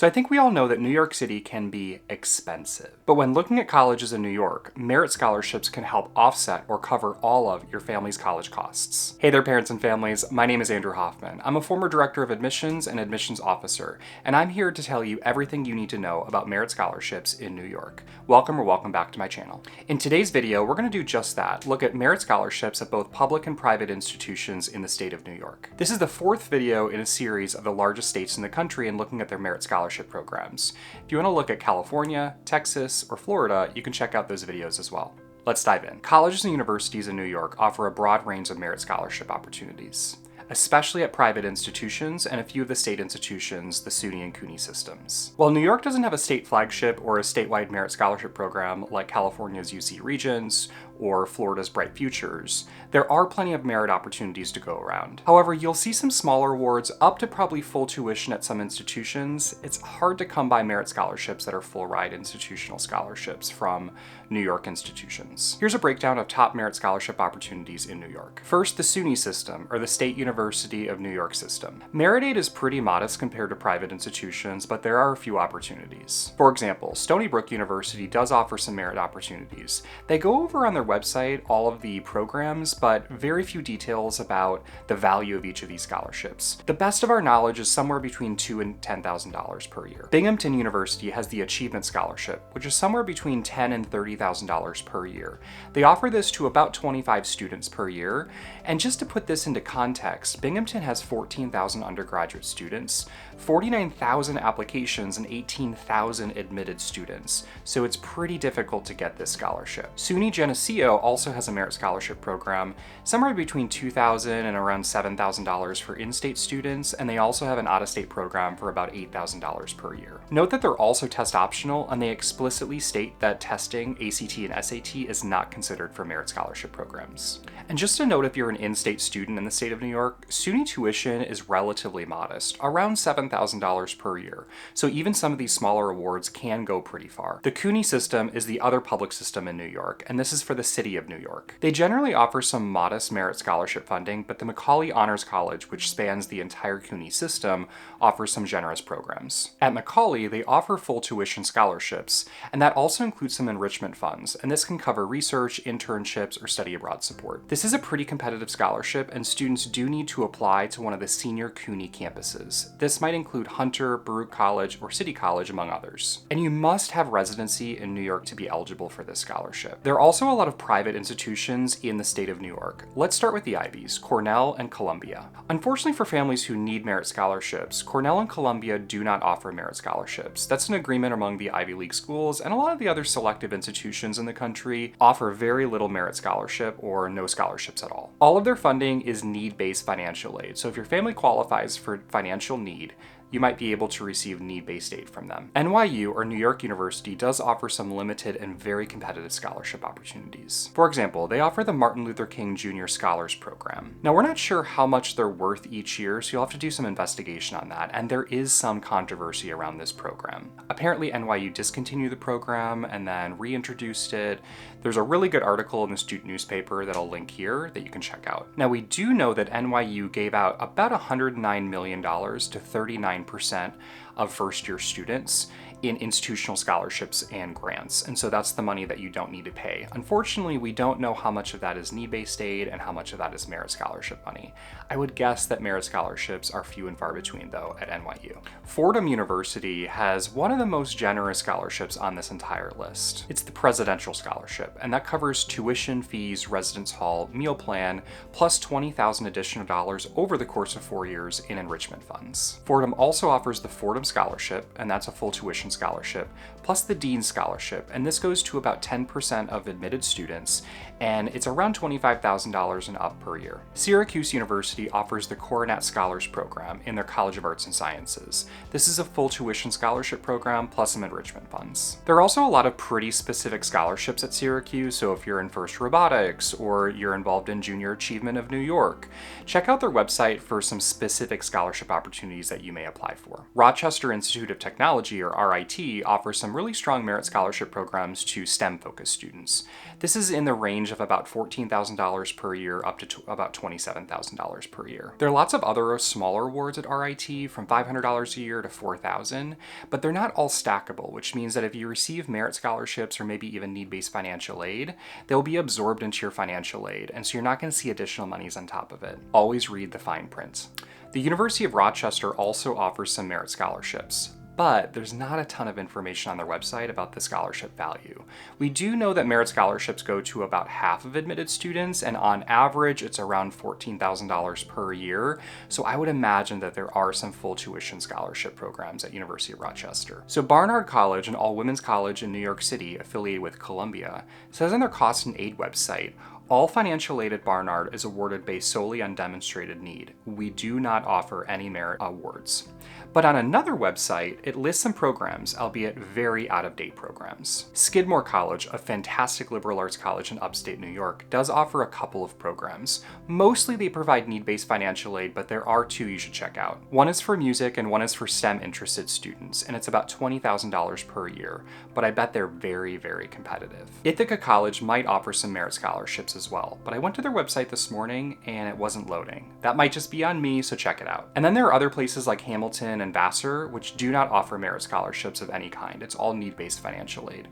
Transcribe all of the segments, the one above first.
So I think we all know that New York City can be expensive. But when looking at colleges in New York, merit scholarships can help offset or cover all of your family's college costs. Hey there, parents and families. My name is Andrew Hoffman. I'm a former director of admissions and admissions officer, and I'm here to tell you everything you need to know about merit scholarships in New York. Welcome or welcome back to my channel. In today's video, we're going to do just that, look at merit scholarships at both public and private institutions in the state of New York. This is the fourth video in a series of the largest states in the country and looking at their merit scholarship programs. If you want to look at California, Texas, or Florida, you can check out those videos as well. Let's dive in. Colleges and universities in New York offer a broad range of merit scholarship opportunities, especially at private institutions and a few of the state institutions, the SUNY and CUNY systems. While New York doesn't have a state flagship or a statewide merit scholarship program like California's UC Regents or Florida's Bright Futures, there are plenty of merit opportunities to go around. However, you'll see some smaller awards up to probably full tuition at some institutions. It's hard to come by merit scholarships that are full ride institutional scholarships from New York institutions. Here's a breakdown of top merit scholarship opportunities in New York. First, the SUNY system, or the State University of New York system. Merit aid is pretty modest compared to private institutions, but there are a few opportunities. For example, Stony Brook University does offer some merit opportunities. They go over on their website all of the programs, but very few details about the value of each of these scholarships. The best of our knowledge is somewhere between $2,000 and $10,000 per year. Binghamton University has the Achievement Scholarship, which is somewhere between $10,000 and $30,000 per year. They offer this to about 25 students per year, and just to put this into context, Binghamton has 14,000 undergraduate students, 49,000 applications, and 18,000 admitted students, so it's pretty difficult to get this scholarship. SUNY Geneseo also has a merit scholarship program, somewhere between $2,000 and around $7,000 for in-state students, and they also have an out-of-state program for about $8,000 per year. Note that they're also test optional, and they explicitly state that testing, ACT and SAT, is not considered for merit scholarship programs. And just a note, if you're an in-state student in the state of New York, SUNY tuition is relatively modest, around $7,000 per year, so even some of these smaller awards can go pretty far. The CUNY system is the other public system in New York, and this is for the city of New York. They generally offer some modest merit scholarship funding, but the Macaulay Honors College, which spans the entire CUNY system, offers some generous programs. At Macaulay, they offer full tuition scholarships, and that also includes some enrichment funds, and this can cover research, internships, or study abroad support. This is a pretty competitive scholarship, and students do need to apply to one of the senior CUNY campuses. This might include Hunter, Baruch College, or City College, among others. And you must have residency in New York to be eligible for this scholarship. There are also a lot of private institutions in the state of New York. Let's start with the Ivies, Cornell and Columbia. Unfortunately for families who need merit scholarships, Cornell and Columbia do not offer merit scholarships. That's an agreement among the Ivy League schools, and a lot of the other selective institutions in the country offer very little merit scholarship or no scholarships at all. All of their funding is need-based financial aid, so if your family qualifies for financial need, you might be able to receive need-based aid from them. NYU, or New York University, does offer some limited and very competitive scholarship opportunities. For example, they offer the Martin Luther King Jr. Scholars Program. Now, we're not sure how much they're worth each year, so you'll have to do some investigation on that, and there is some controversy around this program. Apparently, NYU discontinued the program and then reintroduced it. There's a really good article in the student newspaper that I'll link here that you can check out. Now, we do know that NYU gave out about $109 million to 39% of first-year students in institutional scholarships and grants, and so that's the money that you don't need to pay. Unfortunately, we don't know how much of that is need-based aid and how much of that is merit scholarship money. I would guess that merit scholarships are few and far between, though, at NYU. Fordham University has one of the most generous scholarships on this entire list. It's the Presidential Scholarship, and that covers tuition, fees, residence hall, meal plan, plus $20,000 additional dollars over the course of 4 years in enrichment funds. Fordham also offers the Fordham Scholarship, and that's a full tuition scholarship, plus the Dean Scholarship, and this goes to about 10% of admitted students, and it's around $25,000 and up per year. Syracuse University offers the Coronet Scholars Program in their College of Arts and Sciences. This is a full tuition scholarship program plus some enrichment funds. There are also a lot of pretty specific scholarships at Syracuse, so if you're in FIRST Robotics or you're involved in Junior Achievement of New York, check out their website for some specific scholarship opportunities that you may apply for. Rochester Rochester Institute of Technology, or RIT, offers some really strong merit scholarship programs to STEM-focused students. This is in the range of about $14,000 per year up to about $27,000 per year. There are lots of other smaller awards at RIT, from $500 a year to $4,000, but they're not all stackable, which means that if you receive merit scholarships or maybe even need-based financial aid, they'll be absorbed into your financial aid, and so you're not going to see additional monies on top of it. Always read the fine print. The University of Rochester also offers some merit scholarships, but there's not a ton of information on their website about the scholarship value. We do know that merit scholarships go to about half of admitted students, and on average, it's around $14,000 per year. So I would imagine that there are some full tuition scholarship programs at University of Rochester. So Barnard College, an all-women's college in New York City affiliated with Columbia, says on their cost and aid website, all financial aid at Barnard is awarded based solely on demonstrated need. We do not offer any merit awards. But on another website, it lists some programs, albeit very out-of-date programs. Skidmore College, a fantastic liberal arts college in upstate New York, does offer a couple of programs. Mostly they provide need-based financial aid, but there are two you should check out. One is for music and one is for STEM-interested students, and it's about $20,000 per year, but I bet they're very, very competitive. Ithaca College might offer some merit scholarships as well, but I went to their website this morning and it wasn't loading. That might just be on me, so check it out. And then there are other places like Hamilton and Vassar, which do not offer merit scholarships of any kind. It's all need-based financial aid.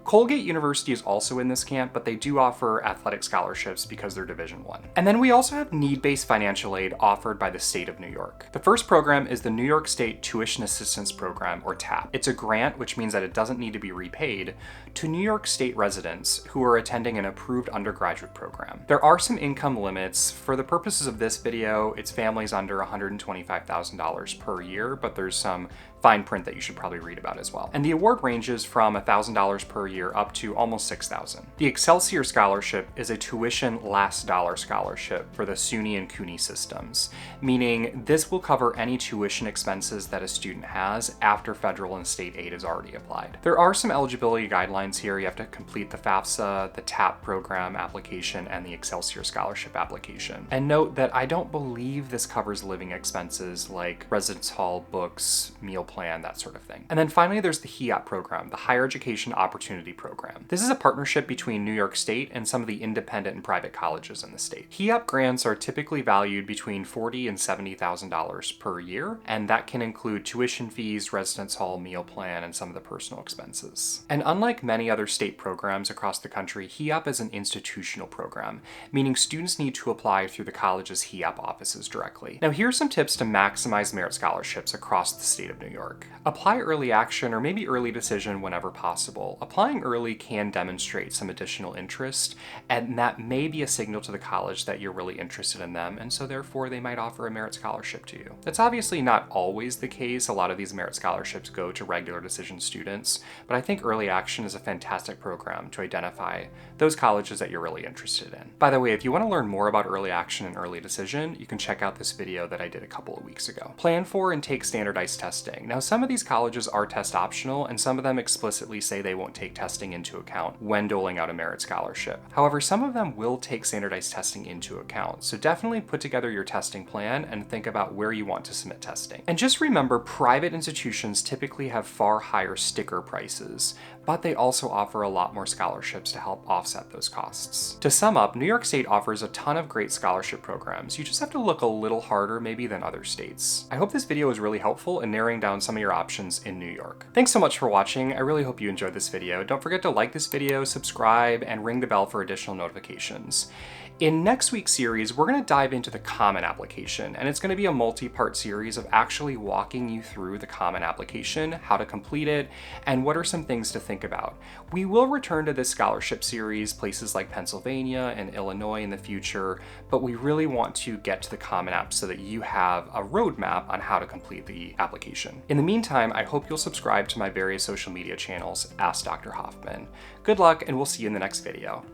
Colgate University is also in this camp, but they do offer athletic scholarships because they're Division I. And then we also have need-based financial aid offered by the state of New York. The first program is the New York State Tuition Assistance Program, or TAP. It's a grant, which means that it doesn't need to be repaid, to New York State residents who are attending an approved undergraduate program. There are some income limits. For the purposes of this video, it's families under $125,000 per year, but there's some fine print that you should probably read about as well. And the award ranges from $1,000 per year up to almost $6,000. The Excelsior Scholarship is a tuition last dollar scholarship for the SUNY and CUNY systems, meaning this will cover any tuition expenses that a student has after federal and state aid is already applied. There are some eligibility guidelines here. You have to complete the FAFSA, the TAP program application, and the Excelsior Scholarship application. And note that I don't believe this covers living expenses like residence hall, books, meal plan, that sort of thing. And then finally, there's the HEOP program, the Higher Education Opportunity Program. This is a partnership between New York State and some of the independent and private colleges in the state. HEOP grants are typically valued between $40,000 and $70,000 per year, and that can include tuition fees, residence hall, meal plan, and some of the personal expenses. And unlike many other state programs across the country, HEOP is an institutional program, meaning students need to apply through the college's HEOP offices directly. Now, here are some tips to maximize merit scholarships across the state of New York. Apply early action or maybe early decision whenever possible. Applying early can demonstrate some additional interest, and that may be a signal to the college that you're really interested in them, and so therefore they might offer a merit scholarship to you. That's obviously not always the case. A lot of these merit scholarships go to regular decision students, but I think early action is a fantastic program to identify those colleges that you're really interested in. By the way, if you want to learn more about early action and early decision, you can check out this video that I did a couple of weeks ago. Plan for and take standardized testing. Now, some of these colleges are test optional, and some of them explicitly say they won't take testing into account when doling out a merit scholarship. However, some of them will take standardized testing into account, so definitely put together your testing plan and think about where you want to submit testing. And just remember, private institutions typically have far higher sticker prices, but they also offer a lot more scholarships to help offset those costs. To sum up, New York State offers a ton of great scholarship programs. You just have to look a little harder maybe than other states. I hope this video was really helpful in narrowing down some of your options in New York. Thanks so much for watching. I really hope you enjoyed this video. Don't forget to like this video, subscribe, and ring the bell for additional notifications. In next week's series, we're going to dive into the Common Application, and it's going to be a multi-part series of actually walking you through the Common Application, how to complete it, and what are some things to think about. We will return to this scholarship series, places like Pennsylvania and Illinois in the future, but we really want to get to the Common App so that you have a roadmap on how to complete the application. In the meantime, I hope you'll subscribe to my various social media channels, Ask Dr. Hoffman. Good luck, and we'll see you in the next video.